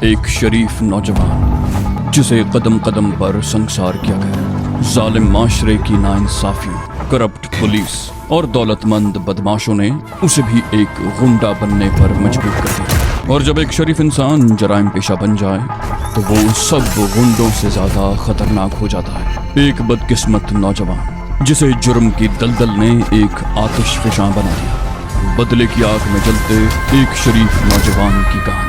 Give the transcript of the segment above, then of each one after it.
ایک شریف نوجوان جسے قدم قدم پر سنگسار کیا گیا۔ ظالم معاشرے کی ناانصافیوں، کرپٹ پولیس اور دولت مند بدماشوں نے اسے بھی ایک غنڈہ بننے پر مجبور کر دیا۔ اور جب ایک شریف انسان جرائم پیشہ بن جائے تو وہ سب غنڈوں سے زیادہ خطرناک ہو جاتا ہے۔ ایک بدقسمت نوجوان جسے جرم کی دلدل نے ایک آتش فشاں بنا دیا۔ بدلے کی آگ میں جلتے ایک شریف نوجوان کی کہانی۔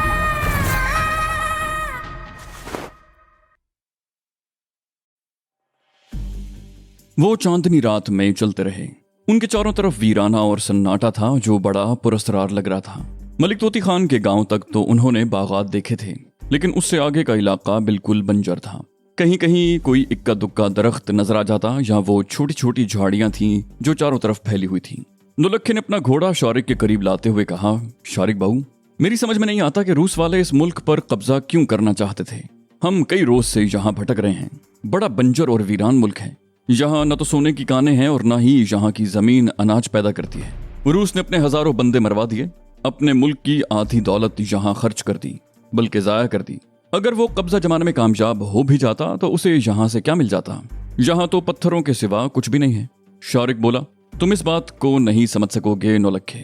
وہ چاندنی رات میں چلتے رہے۔ ان کے چاروں طرف ویرانہ اور سناٹا تھا جو بڑا پراسرار لگ رہا تھا۔ ملک طوطی خان کے گاؤں تک تو انہوں نے باغات دیکھے تھے، لیکن اس سے آگے کا علاقہ بالکل بنجر تھا۔ کہیں کہیں کوئی اکا دکا درخت نظر آ جاتا یا وہ چھوٹی چھوٹی جھاڑیاں تھیں جو چاروں طرف پھیلی ہوئی تھیں۔ نولکھے نے اپنا گھوڑا شارک کے قریب لاتے ہوئے کہا، شارک بہو، میری سمجھ میں نہیں آتا کہ روس والے اس ملک پر قبضہ کیوں کرنا چاہتے تھے۔ ہم کئی روز سے یہاں بھٹک رہے ہیں۔ بڑا بنجر اور ویران ملک ہے۔ یہاں نہ تو سونے کی کانیں ہیں اور نہ ہی یہاں کی زمین اناج پیدا کرتی ہے۔ روس نے اپنے ہزاروں بندے مروا دیے، اپنے ملک کی آدھی دولت یہاں خرچ کر دی، بلکہ ضائع کر دی۔ اگر وہ قبضہ جمانے میں کامیاب ہو بھی جاتا تو اسے یہاں سے کیا مل جاتا؟ یہاں تو پتھروں کے سوا کچھ بھی نہیں ہے۔ شارک بولا، تم اس بات کو نہیں سمجھ سکو گے نولکھے۔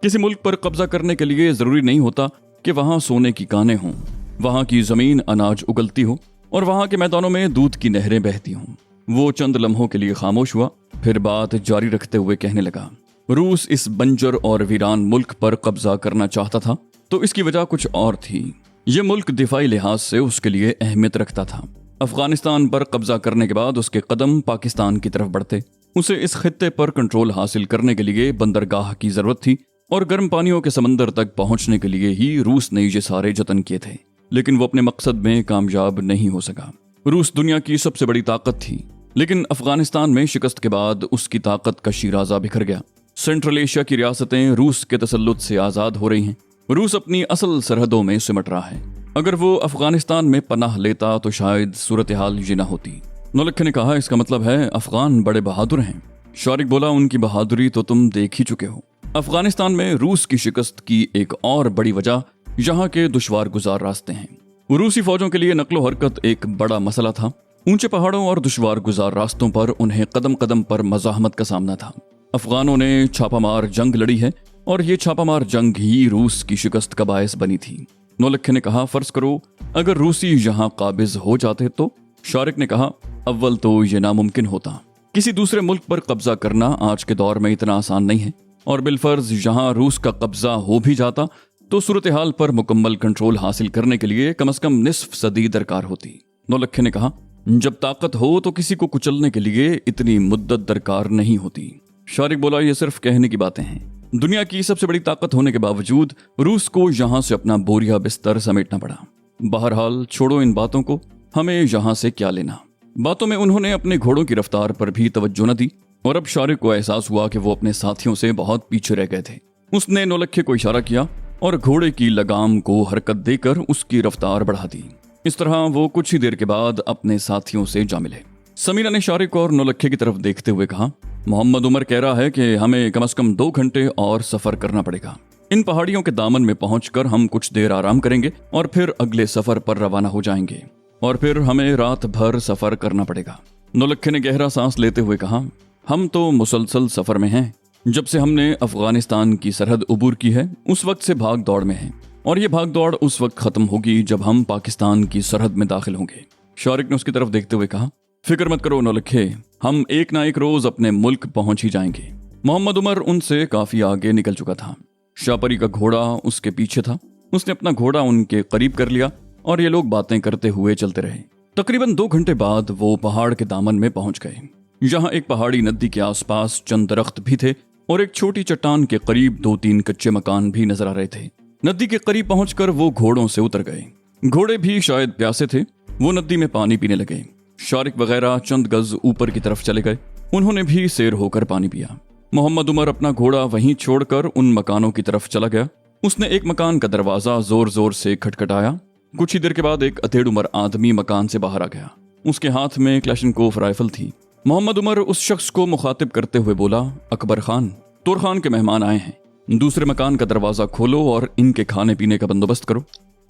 کسی ملک پر قبضہ کرنے کے لیے ضروری نہیں ہوتا کہ وہاں سونے کی کانیں ہوں، وہاں کی زمین اناج اگلتی ہو اور وہاں کے میدانوں میں دودھ کی نہریں بہتی ہوں۔ وہ چند لمحوں کے لیے خاموش ہوا، پھر بات جاری رکھتے ہوئے کہنے لگا، روس اس بنجر اور ویران ملک پر قبضہ کرنا چاہتا تھا تو اس کی وجہ کچھ اور تھی۔ یہ ملک دفاعی لحاظ سے اس کے لیے اہمیت رکھتا تھا۔ افغانستان پر قبضہ کرنے کے بعد اس کے قدم پاکستان کی طرف بڑھتے۔ اسے اس خطے پر کنٹرول حاصل کرنے کے لیے بندرگاہ کی ضرورت تھی اور گرم پانیوں کے سمندر تک پہنچنے کے لیے ہی روس نے یہ سارے جتن کیے تھے، لیکن وہ اپنے مقصد میں کامیاب نہیں ہو سکا۔ روس دنیا کی سب سے بڑی طاقت تھی، لیکن افغانستان میں شکست کے بعد اس کی طاقت کا شیرازہ بکھر گیا۔ سینٹرل ایشیا کی ریاستیں روس کے تسلط سے آزاد ہو رہی ہیں۔ روس اپنی اصل سرحدوں میں سمٹ رہا ہے۔ اگر وہ افغانستان میں پناہ لیتا تو شاید صورتحال یہ نہ ہوتی۔ نولکھے نے کہا، اس کا مطلب ہے افغان بڑے بہادر ہیں۔ شارک بولا، ان کی بہادری تو تم دیکھ ہی چکے ہو۔ افغانستان میں روس کی شکست کی ایک اور بڑی وجہ یہاں کے دشوار گزار راستے ہیں۔ روسی فوجوں کے لیے نقل و حرکت ایک بڑا مسئلہ تھا۔ اونچے پہاڑوں اور دشوار گزار راستوں پر انہیں قدم قدم پر مزاحمت کا سامنا تھا۔ افغانوں نے چھاپا مار جنگ لڑی ہے اور یہ چھاپا مار جنگ ہی روس کی شکست کا باعث بنی تھی۔ نولکھے نے کہا، فرض کرو اگر روسی یہاں قابض ہو جاتے تو؟ شارک نے کہا، اول تو یہ ناممکن ہوتا۔ کسی دوسرے ملک پر قبضہ کرنا آج کے دور میں اتنا آسان نہیں ہے، اور بالفرض یہاں روس کا قبضہ ہو بھی جاتا تو صورتحال پر مکمل کنٹرول حاصل کرنے کے لیے کم از کم نصف صدی درکار ہوتی۔ نولکھے نے کہا، جب طاقت ہو تو کسی کو کچلنے کے لیے اتنی مدت درکار نہیں ہوتی۔ شارک بولا، یہ صرف کہنے کی باتیں ہیں۔ دنیا کی سب سے بڑی طاقت ہونے کے باوجود روس کو یہاں سے اپنا بوریا بستر سمیٹنا پڑا۔ بہرحال چھوڑو ان باتوں کو، ہمیں یہاں سے کیا لینا۔ باتوں میں انہوں نے اپنے گھوڑوں کی رفتار پر بھی توجہ نہ دی، اور اب شارک کو احساس ہوا کہ وہ اپنے ساتھیوں سے بہت پیچھے رہ گئے تھے۔ اس نے نولکھے کو اشارہ کیا اور گھوڑے کی لگام کو حرکت دے کر اس کی رفتار بڑھا دی۔ اس طرح وہ کچھ ہی دیر کے بعد اپنے ساتھیوں سے جا ملے۔ سمیرہ نے شارک اور نولکھے کی طرف دیکھتے ہوئے کہا، محمد عمر کہہ رہا ہے کہ ہمیں کم از کم 2 گھنٹے اور سفر کرنا پڑے گا۔ ان پہاڑیوں کے دامن میں پہنچ کر ہم کچھ دیر آرام کریں گے اور پھر اگلے سفر پر روانہ ہو جائیں گے، اور پھر ہمیں رات بھر سفر کرنا پڑے گا۔ نولکھے نے گہرا سانس لیتے ہوئے کہا، ہم تو مسلسل سفر میں ہیں۔ جب سے ہم نے افغانستان کی سرحد عبور کی ہے اس وقت سے بھاگ دوڑ میں ہیں، اور یہ بھاگ دوڑ اس وقت ختم ہوگی جب ہم پاکستان کی سرحد میں داخل ہوں گے۔ شارک نے اس کی طرف دیکھتے ہوئے کہا، فکر مت کرو نولکھے، ہم ایک نہ ایک روز اپنے ملک پہنچ ہی جائیں گے۔ محمد عمر ان سے کافی آگے نکل چکا تھا۔ شاپری کا گھوڑا اس کے پیچھے تھا۔ اس نے اپنا گھوڑا ان کے قریب کر لیا اور یہ لوگ باتیں کرتے ہوئے چلتے رہے۔ تقریباً 2 گھنٹے بعد وہ پہاڑ کے دامن میں پہنچ گئے۔ یہاں ایک پہاڑی ندی کے آس پاس چند درخت بھی تھے اور ایک چھوٹی چٹان کے قریب 2-3 کچے مکان بھی نظر آ رہے تھے۔ ندی کے قریب پہنچ کر وہ گھوڑوں سے اتر گئے۔ گھوڑے بھی شاید پیاسے تھے۔ وہ ندی میں پانی پینے لگے۔ شارک وغیرہ چند گز اوپر کی طرف چلے گئے۔ انہوں نے بھی سیر ہو کر پانی پیا۔ محمد عمر اپنا گھوڑا وہیں چھوڑ کر ان مکانوں کی طرف چلا گیا۔ اس نے ایک مکان کا دروازہ زور زور سے کھٹکھٹایا۔ کچھ ہی دیر کے بعد ایک اتھیڑ عمر آدمی مکان سے باہر آ گیا۔ اس کے ہاتھ میں کلاشنکوف رائفل تھی۔ محمد عمر اس شخص کو مخاطب کرتے ہوئے بولا، اکبر خان، تور خان کے مہمان آئے ہیں، دوسرے مکان کا دروازہ کھولو اور ان کے کھانے پینے کا بندوبست کرو۔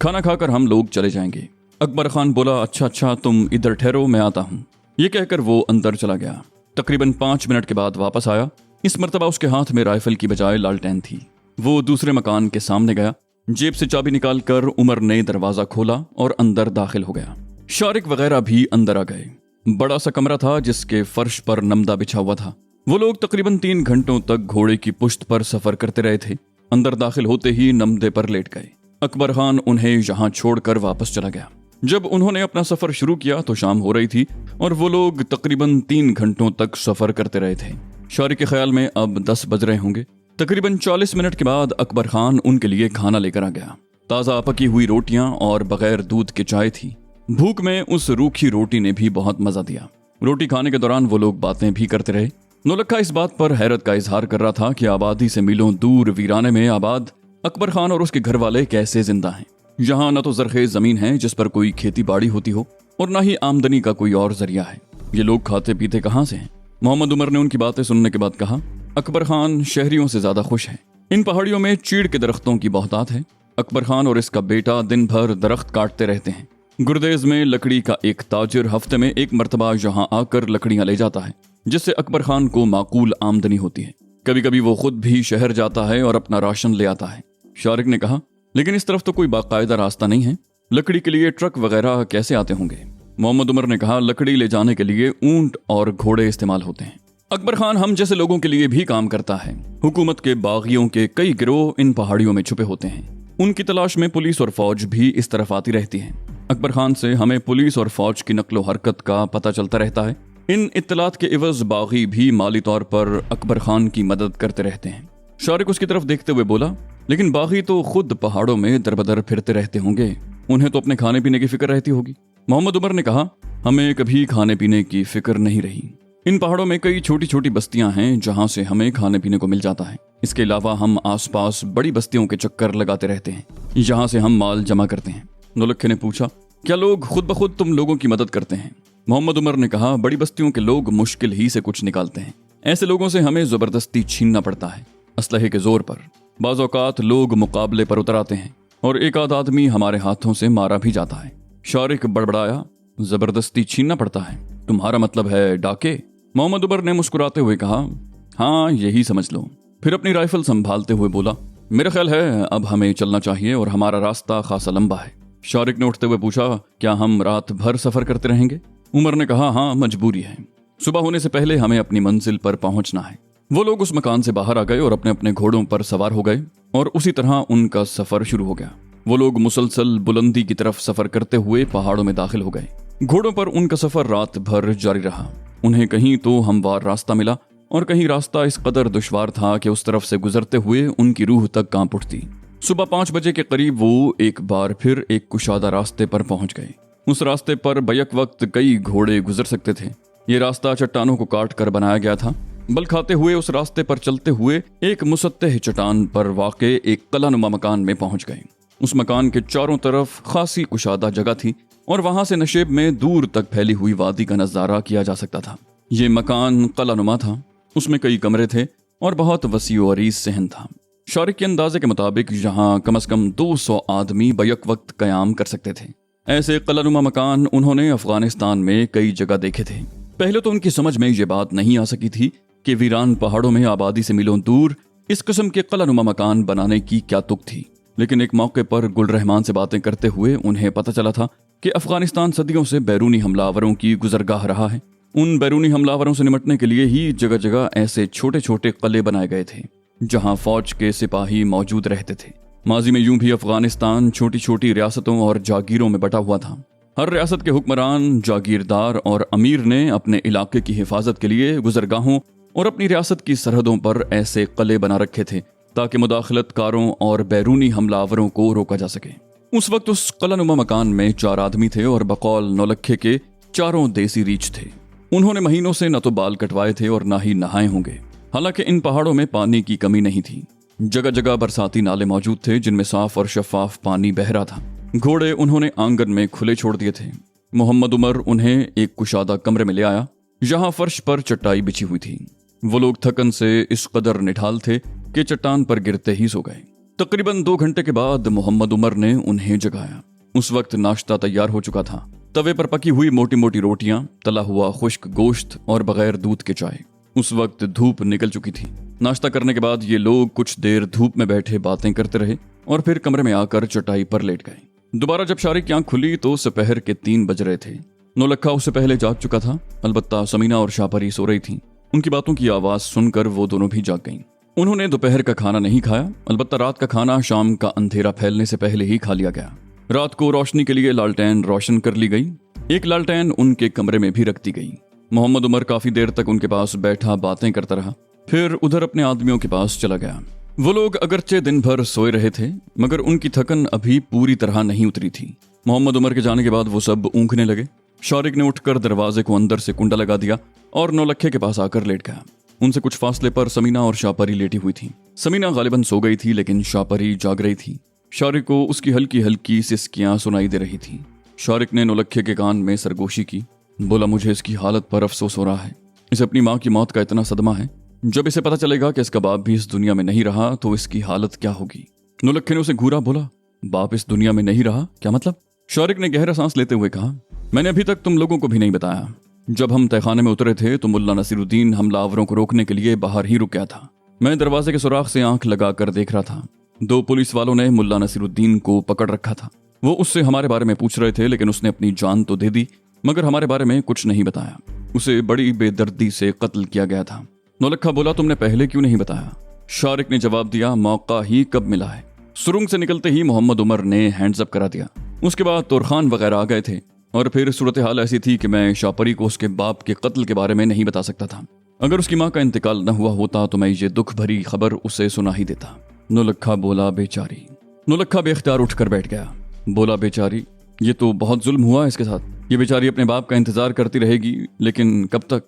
खाना खाकर हम लोग चले जाएंगे। अकबर खान बोला, अच्छा तुम इधर ठहरो, मैं आता हूँ। ये कहकर वो अंदर चला गया। तकरीबन 5 मिनट के बाद वापस आया। इस मर्तबा उसके हाथ में राइफल की बजाय लालटेन थी। वो दूसरे मकान के सामने गया, जेब से चाबी निकालकर उमर ने दरवाजा खोला और अंदर दाखिल हो गया। शारिक वगैरह भी अंदर आ गए। बड़ा सा कमरा था जिसके फर्श पर नमदा बिछा हुआ था। वो लोग तकरीबन 3 घंटों तक घोड़े की पुश्त पर सफर करते रहे थे। अंदर दाखिल होते ही नमदे पर लेट गए। अकबर खान उन्हें यहाँ छोड़कर वापस चला गया। जब उन्होंने अपना सफर शुरू किया तो शाम हो रही थी और वो लोग तकरीबन 3 घंटों तक सफर करते रहे थे। शारिक के ख्याल में अब 10 बज रहे होंगे। तकरीबन 40 मिनट के बाद अकबर खान उनके लिए खाना लेकर आ गया। ताज़ा पकी हुई रोटियां और बगैर दूध के चाय थी। भूख में उस रूखी रोटी ने भी बहुत मजा दिया। रोटी खाने के दौरान वो लोग बातें भी करते रहे। नौलखा इस बात पर हैरत का इजहार कर रहा था कि आबादी से मीलों दूर वीराने में आबाद अकबर खान और उसके घर वाले कैसे जिंदा हैं। यहाँ न तो जरखेज जमीन है जिस पर कोई खेती बाड़ी होती हो और न ही आमदनी का कोई और जरिया है। ये लोग खाते पीते कहाँ से हैं? मोहम्मद उमर ने उनकी बातें सुनने के बाद कहा, अकबर खान शहरियों से ज्यादा खुश है। इन पहाड़ियों में चीड़ के दरख्तों की बहुतात है। अकबर खान और इसका बेटा दिन भर दरख्त काटते रहते हैं। गुर्देज में लकड़ी का एक ताजिर हफ्ते में 1 मरतबा यहाँ आकर लकड़ियां ले जाता है, जिससे अकबर खान को माकूल आमदनी होती है। कभी कभी वो खुद भी शहर जाता है और अपना राशन ले आता है। शारिक ने कहा, लेकिन इस तरफ तो कोई बाकायदा रास्ता नहीं है। लकड़ी के लिए ट्रक वगैरह कैसे आते होंगे? मोहम्मद उमर ने कहा, लकड़ी ले जाने के लिए ऊंट और घोड़े इस्तेमाल होते हैं। अकबर खान हम जैसे लोगों के लिए भी काम करता है। हुकूमत के बागियों के कई गिरोह इन पहाड़ियों में छुपे होते हैं। उनकी तलाश में पुलिस और फौज भी इस तरफ आती रहती है। अकबर खान से हमें पुलिस और फौज की नकलो हरकत का पता चलता रहता है। इन इत्तलात के इवज बागी भी माली तौर पर अकबर खान की मदद करते रहते हैं। शारिक उसकी तरफ देखते हुए बोला, लेकिन बागी तो खुद पहाड़ों में दरबदर फिरते रहते होंगे, उन्हें तो अपने खाने पीने की फिक्र रहती होगी। मोहम्मद उमर ने कहा, हमें कभी खाने पीने की फिक्र नहीं रही। इन पहाड़ों में कई छोटी छोटी बस्तियां हैं जहां से हमें खाने पीने को मिल जाता है। इसके अलावा हम आसपास बड़ी बस्तियों के चक्कर लगाते रहते हैं, जहां से हम माल जमा करते हैं। नौलखे ने पूछा, क्या लोग खुद ब खुद तुम लोगों की मदद करते हैं? मोहम्मद उमर ने कहा, बड़ी बस्तियों के लोग मुश्किल ही से कुछ निकालते हैं। ऐसे लोगों से हमें जबरदस्ती छीनना पड़ता है, असलहे के जोर पर। बाज़ औक़ात लोग मुकाबले पर उतर आते हैं और एक आध आदमी हमारे हाथों से मारा भी जाता है। शारिक बड़बड़ाया, जबरदस्ती छीनना पड़ता है? तुम्हारा मतलब है डाके? मोहम्मद उमर ने मुस्कुराते हुए कहा, हाँ यही समझ लो। फिर अपनी राइफल संभालते हुए बोला, मेरा ख्याल है अब हमें चलना चाहिए और हमारा रास्ता खासा लंबा है। शारिक ने उठते हुए पूछा, क्या हम रात भर सफर करते रहेंगे? उमर ने कहा, हाँ मजबूरी है। सुबह होने से पहले हमें अपनी मंजिल पर पहुंचना है। वो लोग उस मकान से बाहर आ गए और अपने अपने घोड़ों पर सवार हो गए और उसी तरह उनका सफर शुरू हो गया। वो लोग मुसलसल बुलंदी की तरफ सफर करते हुए पहाड़ों में दाखिल हो गए। घोड़ों पर उनका सफर रात भर जारी रहा। उन्हें कहीं तो हमवार रास्ता मिला और कहीं रास्ता इस कदर दुश्वार था कि उस तरफ से गुजरते हुए उनकी रूह तक कांप उठती। सुबह 5 बजे के करीब वो एक बार फिर एक कुशादा रास्ते पर पहुंच गए। उस रास्ते पर बैक वक्त कई घोड़े गुजर सकते थे। ये रास्ता चट्टानों को काट कर बनाया गया था। बल खाते हुए उस रास्ते पर चलते हुए एक मुसत्तह चट्टान पर वाक़े एक कलानुमा मकान में पहुंच गए। उस मकान के चारों तरफ खासी कुशादा जगह थी और वहां से नशेब में दूर तक फैली हुई वादी का नजारा किया जा सकता था। ये मकान कलानुमा था। उसमें कई कमरे थे और बहुत वसी और अरीज सहन था। शारिक के अंदाजे के मुताबिक यहाँ कम से कम 200 आदमी बैक वक्त कयाम कर सकते थे। ऐसे कलानुमा मकान उन्होंने अफगानिस्तान में कई जगह देखे थे। पहले तो उनकी समझ में ये बात नहीं आ सकी थी कि वीरान पहाड़ों में आबादी से मीलों दूर इस किस्म के कलानुमा मकान बनाने की क्या तुक थी। लेकिन एक मौके पर गुल रहमान से बातें करते हुए उन्हें पता चला था कि अफगानिस्तान सदियों से बैरूनी हमलावरों की गुजरगाह रहा है। उन बैरूनी हमलावरों से निपटने के लिए ही जगह जगह ऐसे छोटे छोटे किले बनाए गए थे जहां फौज के सिपाही मौजूद रहते थे। माजी में यूं भी अफगानिस्तान छोटी छोटी रियासतों और जागीरों में बटा हुआ था। हर रियासत के हुक्मरान, जागीरदार और अमीर ने अपने इलाके की हिफाजत के लिए गुजरगाहों और अपनी रियासत की सरहदों पर ऐसे किले बना रखे थे ताकि मुदाखलतकारों और बैरूनी हमलावरों को रोका जा सके। उस वक्त उस कलानुमा मकान में 4 आदमी थे और बकौल नौलखे के चारों देसी रीछ थे। उन्होंने महीनों से न तो बाल कटवाए थे और न ही नहाए होंगे। हालांकि इन पहाड़ों में पानी की कमी नहीं थी। जगह जगह बरसाती नाले मौजूद थे जिनमें साफ और शफाफ पानी बह रहा था। घोड़े उन्होंने आंगन में खुले छोड़ दिए थे। मोहम्मद उमर उन्हें एक कुशादा कमरे में ले आया जहां फर्श पर चटाई बिछी हुई थी। वो लोग थकन से इस कदर निठाल थे कि चट्टान पर गिरते ही सो गए। तकरीबन 2 घंटे के बाद मोहम्मद उमर ने उन्हें जगाया। उस वक्त नाश्ता तैयार हो चुका था। तवे पर पकी हुई मोटी मोटी रोटियां, तला हुआ खुश्क गोश्त और बगैर दूध के चाय। उस वक्त धूप निकल चुकी थी। नाश्ता करने के बाद ये लोग कुछ देर धूप में बैठे बातें करते रहे और फिर कमरे में आकर चटाई पर लेट गए। दोबारा जब शारिक की आंख खुली तो दोपहर के 3 बज रहे थे। नौलखा उससे पहले जाग चुका था। अलबत्ता समीना और शाहपरी सो रही थीं। उनकी बातों की आवाज सुनकर वो दोनों भी जाग गईं। उन्होंने दोपहर का खाना नहीं खाया, अलबत्ता रात का खाना शाम का अंधेरा फैलने से पहले ही खा लिया गया। रात को रोशनी के लिए लालटेन रोशन कर ली गई। एक लालटेन उनके कमरे में भी रख दी गई। मोहम्मद उमर काफी देर तक उनके पास बैठा बातें करता रहा, फिर उधर अपने आदमियों के पास चला गया। वो लोग अगरचे दिन भर सोए रहे थे, मगर उनकी थकन अभी पूरी तरह नहीं उतरी थी। मोहम्मद उमर के जाने के बाद वो सब ऊँघने लगे। शारिक ने उठकर दरवाजे को अंदर से कुंडा लगा दिया और नौलखे के पास आकर लेट गया। उनसे कुछ फासले पर समीना और शाहपरी लेटी हुई थी। समीना गालिबन सो गई थी, लेकिन शाहपरी जाग रही थी। शारिक को उसकी हल्की हल्की सिसकियां सुनाई दे रही थी। शारिक ने नौलखे के कान में सरगोशी की। बोला, मुझे इसकी हालत पर अफसोस हो रहा है। इसे अपनी माँ की मौत का इतना सदमा है। जब इसे पता चलेगा कि इसका बाप भी इस दुनिया में नहीं रहा तो इसकी हालत क्या होगी। नौलखे ने उसे घूरा। बोला, बाप इस दुनिया में नहीं रहा, क्या मतलब? शारिक ने गहरा सांस लेते हुए कहा, मैंने अभी तक तुम लोगों को भी नहीं बताया। जब हम तहखाने में उतरे थे तो मुल्ला नसीरुद्दीन हमलावरों को रोकने के लिए बाहर ही रुक गया था। मैं दरवाजे के सुराख से आंख लगाकर देख रहा था। 2 पुलिस वालों ने मुल्ला नसीरुद्दीन को पकड़ रखा था। वो उससे हमारे बारे में पूछ रहे थे, लेकिन उसने अपनी जान तो दे दी मगर हमारे बारे में कुछ नहीं बताया। उसे बड़ी बेदर्दी से कत्ल किया गया था। नौलखा बोला, तुमने पहले क्यों नहीं बताया? शारिक ने जवाब दिया, मौका ही कब मिला है। सुरुंग से निकलते ही मोहम्मद उमर ने हैंड्स अप करा दिया। उसके बाद तोरखान वगैरह आ गए थे और फिर सूरत हाल ऐसी थी कि मैं शाहपरी को उसके बाप के कत्ल के बारे में नहीं बता सकता था। अगर उसकी माँ का इंतकाल न हुआ होता तो मैं ये दुख भरी खबर उसे सुना ही देता। नौलखा बोला, बेचारी। नौलखा बेख्तियार उठकर बैठ गया। बोला, बेचारी, ये तो बहुत जुल्म हुआ इसके साथ। ये बेचारी अपने बाप का इंतजार करती रहेगी, लेकिन कब तक?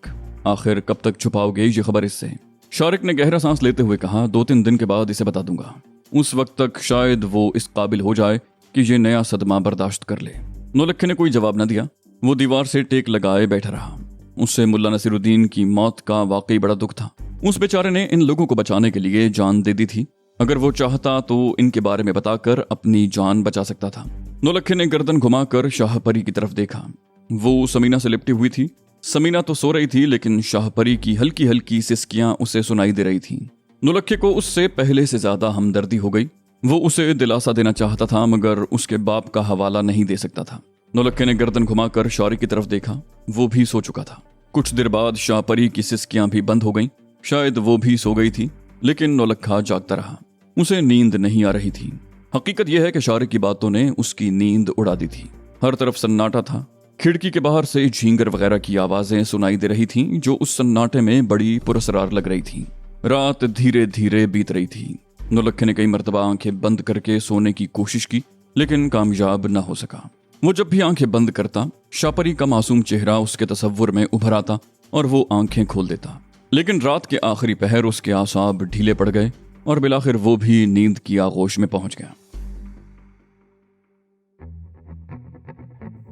आखिर कब तक छुपाओगे ये खबर इससे? शारिक ने गहरा सांस लेते हुए कहा, 2-3 दिन के बाद इसे बता दूंगा। उस वक्त तक शायद वो इस काबिल हो जाए कि ये नया सदमा बर्दाश्त कर ले। नौलखे ने कोई जवाब न दिया। वो दीवार से टेक लगाए बैठा रहा। उससे मुल्ला नसीरुद्दीन की मौत का वाकई बड़ा दुख था। उस बेचारे ने इन लोगों को बचाने के लिए जान दे दी थी। अगर वो चाहता तो इनके बारे में बताकर अपनी जान बचा सकता था। नौलखे ने गर्दन घुमाकर शाहपरी की तरफ देखा। वो समीना से लिपटी हुई थी। समीना तो सो रही थी, लेकिन शाहपरी की हल्की हल्की सिसकियां उसे सुनाई दे रही थीं। नौलखे को उससे पहले से ज्यादा हमदर्दी हो गई। वो उसे दिलासा देना चाहता था, मगर उसके बाप का हवाला नहीं दे सकता था। नौलखे ने गर्दन घुमाकर शारिक की तरफ देखा। वो भी सो चुका था। कुछ देर बाद शाहपरी की सिसकियां भी बंद हो गईं। शायद वो भी सो गई थी, लेकिन नौलखा जागता रहा। उसे नींद नहीं आ रही थी। हकीकत यह है कि शारिक की बातों ने उसकी नींद उड़ा दी थी। हर तरफ सन्नाटा था। खिड़की के बाहर से झींगर वगैरह की आवाजें सुनाई दे रही थीं, जो उस सन्नाटे में बड़ी पुरस्कार लग रही थीं। रात धीरे धीरे बीत रही थी। नौलखे ने कई मर्तबा आंखें बंद करके सोने की कोशिश की, लेकिन कामयाब न हो सका। वो जब भी आंखें बंद करता, शाहपरी का मासूम चेहरा उसके तसव्वुर में उभर आता और वो आंखें खोल देता। लेकिन रात के आखिरी पहर उसके आसाब ढीले पड़ गए और बिलाखिर वो भी नींद की आगोश में पहुंच गया।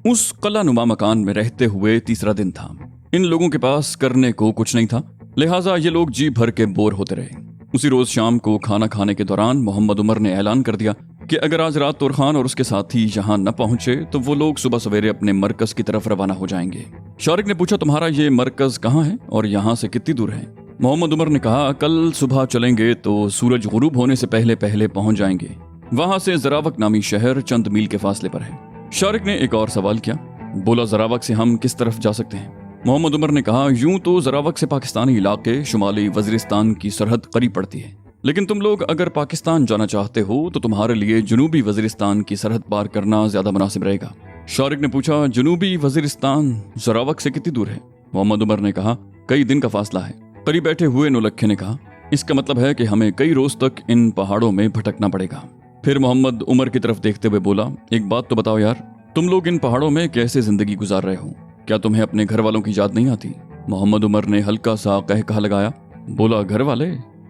उस कलानुमा मकान में रहते हुए तीसरा दिन था। इन लोगों के पास करने को कुछ नहीं था, लिहाजा ये लोग जी भर के बोर होते रहे। उसी रोज शाम को खाना खाने के दौरान मोहम्मद उमर ने ऐलान कर दिया कि अगर आज रात तोरखान और उसके साथी यहाँ न पहुंचे तो वो लोग सुबह सवेरे अपने मरकज की तरफ रवाना हो जाएंगे। शारिक ने पूछा, तुम्हारा ये मरकज कहाँ है और यहाँ से कितनी दूर है? मोहम्मद उमर ने कहा, कल सुबह चलेंगे तो सूरज गुरूब होने से पहले पहले पहुंच जाएंगे। वहां से जरावक नामी शहर चंद मील के फासले पर है। शारिक ने एक और सवाल किया। बोला, जरावक से हम किस तरफ जा सकते हैं? मोहम्मद उमर ने कहा, यूं तो जरावक से पाकिस्तानी इलाके शुमाली वजीरिस्तान की सरहद करीब पड़ती है, लेकिन तुम लोग अगर पाकिस्तान जाना चाहते हो तो तुम्हारे लिए जनूबी वजीरिस्तान की सरहद पार करना ज्यादा मुनासिब रहेगा। शारिक ने पूछा, जनूबी वजीरिस्तान जरावक से कितनी दूर है? मोहम्मद उमर ने कहा, कई दिन का फासला है। करीब बैठे हुए नौलखे ने कहा, इसका मतलब है कि हमें कई रोज तक इन पहाड़ों में भटकना पड़ेगा। फिर मोहम्मद उमर की तरफ देखते हुए बोला, एक बात तो बताओ यार, तुम लोग इन पहाड़ों में कैसे जिंदगी गुजार रहे हो? क्या तुम्हें अपने घर वालों की याद नहीं आती? मोहम्मद उमर ने हल्का सा कहा लगाया। बोला, घर वाले?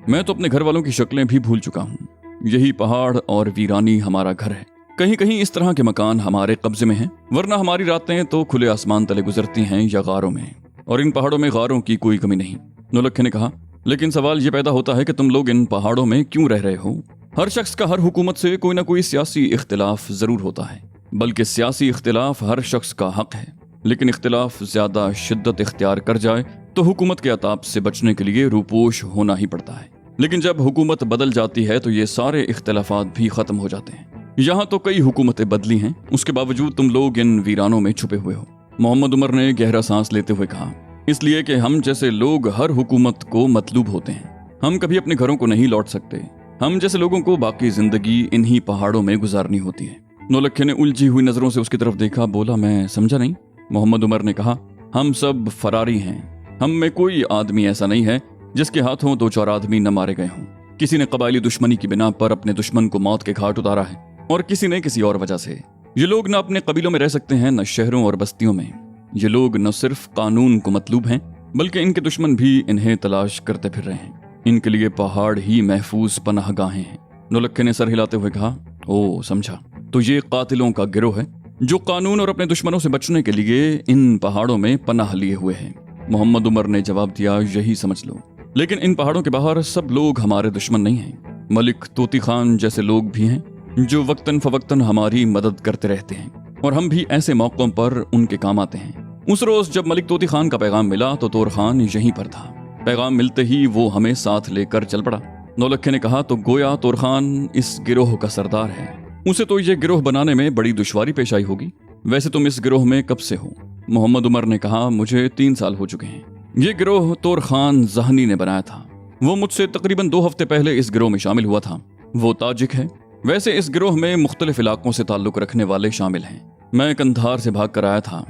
मैं तो अपने घर वालों की शक्लें भी भूल चुका हूँ। यही पहाड़ और वीरानी हमारा घर है। कहीं कहीं इस तरह के मकान हमारे कब्जे में हैं, वरना हमारी रातें तो खुले आसमान तले गुजरती हैं या गारों में, और इन पहाड़ों में गारों की कोई कमी नहीं। नौलखे ने कहा, लेकिन सवाल ये पैदा होता है कि तुम लोग इन पहाड़ों में क्यों रह रहे हो? हर शख्स का हर हुकूमत से कोई ना कोई सियासी इख्तिलाफ जरूर होता है, बल्कि सियासी इख्तिलाफ हर शख्स का हक है, लेकिन इख्तिलाफ ज्यादा शिद्दत इख्तियार कर जाए तो हुकूमत के अताब से बचने के लिए रूपोश होना ही पड़ता है। लेकिन जब हुकूमत बदल जाती है तो ये सारे इख्तिलाफात भी खत्म हो जाते हैं। यहाँ तो कई हुकूमतें बदली हैं, उसके बावजूद तुम लोग इन वीरानों में छुपे हुए हो। मोहम्मद उमर ने गहरा सांस लेते हुए कहा, इसलिए कि हम जैसे लोग हर हुकूमत को मतलूब होते हैं। हम कभी अपने घरों को नहीं लौट सकते। हम जैसे लोगों को बाकी जिंदगी इन्हीं पहाड़ों में गुजारनी होती है। नौलक्खे ने उलझी हुई नजरों से उसकी तरफ देखा। बोला, मैं समझा नहीं। मोहम्मद उमर ने कहा, हम सब फरारी हैं। हम में कोई आदमी ऐसा नहीं है जिसके हाथों 2-4 आदमी न मारे गए हों। किसी ने कबायली दुश्मनी की बिना पर अपने दुश्मन को मौत के घाट उतारा है, और किसी ने किसी और वजह से। ये लोग न अपने कबीलों में रह सकते हैं, न शहरों और बस्तियों में। ये लोग न सिर्फ कानून को मतलूब हैं, बल्कि इनके दुश्मन भी इन्हें तलाश करते फिर रहे हैं। इनके लिए पहाड़ ही महफूज पनाहगाहें हैं। नौलक्खे ने सर हिलाते हुए कहा, ओ समझा, तो ये कातिलों का गिरोह है जो कानून और अपने दुश्मनों से बचने के लिए इन पहाड़ों में पनाह लिए हुए हैं। मोहम्मद उमर ने जवाब दिया, यही समझ लो। लेकिन इन पहाड़ों के बाहर सब लोग हमारे दुश्मन नहीं हैं। मलिक तोती खान जैसे लोग भी हैं जो वक्तन फवक्तन हमारी मदद करते रहते हैं, और हम भी ऐसे मौकों पर उनके काम आते हैं। उस रोज जब मलिक तोती खान का पैगाम मिला तो तोर खान यहीं पर था। पैगाम मिलते ही वो हमें साथ लेकर चल पड़ा। नौलक्खे ने कहा, तो गोया तोर खान इस गिरोह का सरदार है। उसे तो ये गिरोह बनाने में बड़ी दुश्वारी पेश आई होगी। वैसे तुम इस गिरोह में कब से हो? मोहम्मद उमर ने कहा, मुझे 3 साल हो चुके हैं। ये गिरोह तोर खान जहनी ने बनाया था। वो मुझसे तकरीबन 2 हफ्ते पहले इस गिरोह में शामिल हुआ था। वो ताजिक है। वैसे इस गिरोह में मुख्तलिफ इलाकों से ताल्लुक रखने वाले शामिल हैं। मैं कंधार से भाग कर आया था।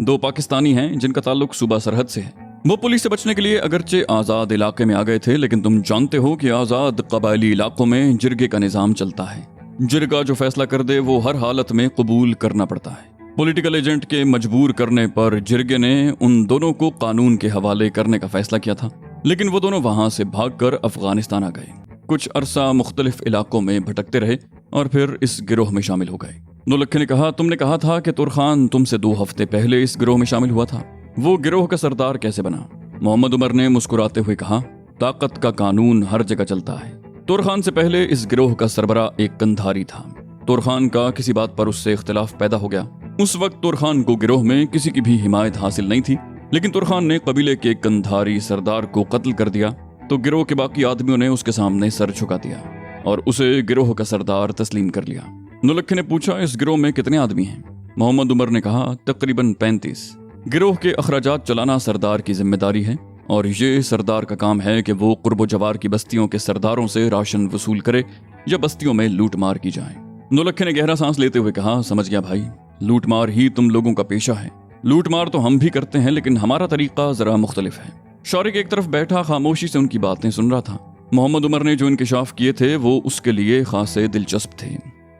2 पाकिस्तानी हैं जिनका ताल्लुक सूबा सरहद से है। वो पुलिस से बचने के लिए अगरचे आज़ाद इलाके में आ गए थे, लेकिन तुम जानते हो कि आज़ाद कबायली इलाकों में जिरगे का निज़ाम चलता है। जिरगा जो फैसला कर दे वो हर हालत में कबूल करना पड़ता है। पॉलिटिकल एजेंट के मजबूर करने पर जिरगे ने उन दोनों को कानून के हवाले करने का फैसला किया था, लेकिन वो दोनों वहां से भागकर अफगानिस्तान आ गए। कुछ अरसा मुख्तलिफ इलाकों में भटकते रहे और फिर इस गिरोह में शामिल हो गए। नौलक्खे ने कहा, तुमने कहा था कि तोर खान तुमसे 2 हफ्ते पहले इस गिरोह में शामिल हुआ था। वो गिरोह का सरदार कैसे बना? मोहम्मद उमर ने मुस्कुराते हुए कहा, ताकत का कानून हर जगह चलता है। तोर खान से पहले इस गिरोह का सरबरा एक कंधारी था। तोर खान का किसी बात पर उससे इख्तिलाफ पैदा हो गया। उस वक्त तोर खान को गिरोह में किसी की भी हिमायत हासिल नहीं थी, लेकिन तोर खान ने कबीले के कंधारी सरदार को कत्ल कर दिया तो गिरोह के बाकी आदमियों ने उसके सामने सर झुका दिया और उसे गिरोह का सरदार तस्लीम कर लिया। नौलक्खे ने पूछा, इस गिरोह में कितने आदमी हैं? मोहम्मद उमर ने कहा, तकरीबन 35। गिरोह के अखराजात चलाना सरदार की जिम्मेदारी है, और ये सरदार का काम है कि वो कुर्बो जवार की बस्तियों के सरदारों से राशन वसूल करे या बस्तियों में लूट मार की जाए। नौलक्खे ने गहरा सांस लेते हुए कहा, समझ गया भाई, लूट मार ही तुम लोगों का पेशा है। लूट मार तो हम भी करते हैं, लेकिन हमारा तरीका जरा मुख्तलिफ है। शारिक एक तरफ बैठा खामोशी से उनकी बातें सुन रहा था। मोहम्मद उमर ने जो इंकिशाफ किए थे वो उसके लिए खासे दिलचस्प थे।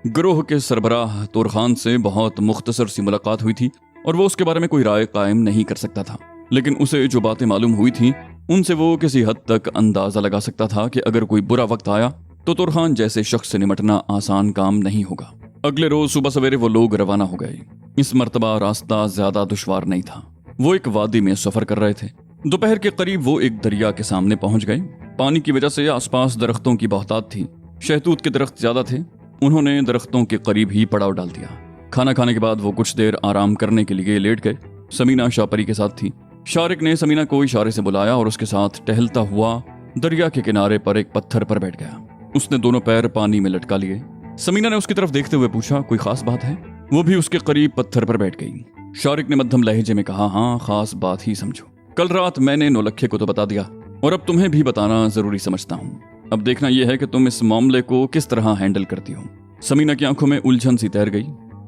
गिरोह के सरबराह तोर खान से बहुत मुख्तसर सी मुलाकात हुई थी और वो उसके बारे में कोई राय कायम नहीं कर सकता था, लेकिन उसे जो बातें मालूम हुई थी उनसे वो किसी हद तक अंदाजा लगा सकता था कि अगर कोई बुरा वक्त आया तो तोर खान जैसे शख्स से निमटना आसान काम नहीं होगा। अगले रोज सुबह सवेरे वो लोग रवाना हो गए। इस मर्तबा रास्ता ज्यादा दुश्वार नहीं था। वो एक वादी में सफर कर रहे थे। दोपहर के करीब वो एक दरिया के सामने पहुंच गए। पानी की वजह से आसपास दरख्तों की बहुतात थी। शहतूत के दरख्त ज्यादा थे। उन्होंने दरख्तों के करीब ही पड़ाव डाल दिया। खाना खाने के बाद वो कुछ देर आराम करने के लिए लेट गए। समीना शाहपरी के साथ थी। शारिक ने समीना को इशारे से बुलाया और उसके साथ टहलता हुआ दरिया के किनारे पर एक पत्थर पर बैठ गया। उसने दोनों पैर पानी में लटका लिए। समीना ने उसकी तरफ देखते हुए पूछा, कोई खास बात है? वो भी उसके करीब पत्थर पर बैठ गई। शारिक ने मध्यम लहजे में कहा, हाँ, खास बात ही समझो। कल रात मैंने नौलक्खे को तो बता दिया और अब तुम्हें भी बताना जरूरी समझता हूँ। अब देखना यह है कि तुम इस मामले को किस तरह हैंडल करती हो। समीना की आंखों में उलझन सी तैर गई।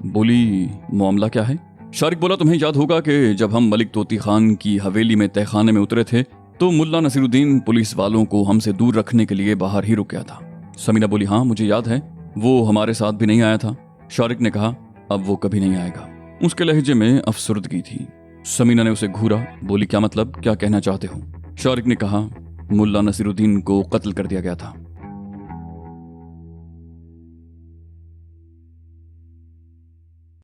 बोली, मामला क्या है? शारिक बोला, तुम्हें याद होगा कि जब हम मलिक तोती खान की हवेली में तहखाने में उतरे थे तो मुल्ला नसीरुद्दीन पुलिस वालों को हमसे दूर रखने के लिए बाहर ही रुक गया था। समीना बोली, हाँ मुझे याद है, वो हमारे साथ भी नहीं आया था। शारिक ने कहा, अब वो कभी नहीं आएगा। उसके लहजे में अफसुर्दगी थी। समीना ने उसे घूरा। बोली, क्या मतलब, क्या कहना चाहते हो? शारिक ने कहा, मुल्ला नसीरुद्दीन को कत्ल कर दिया गया था।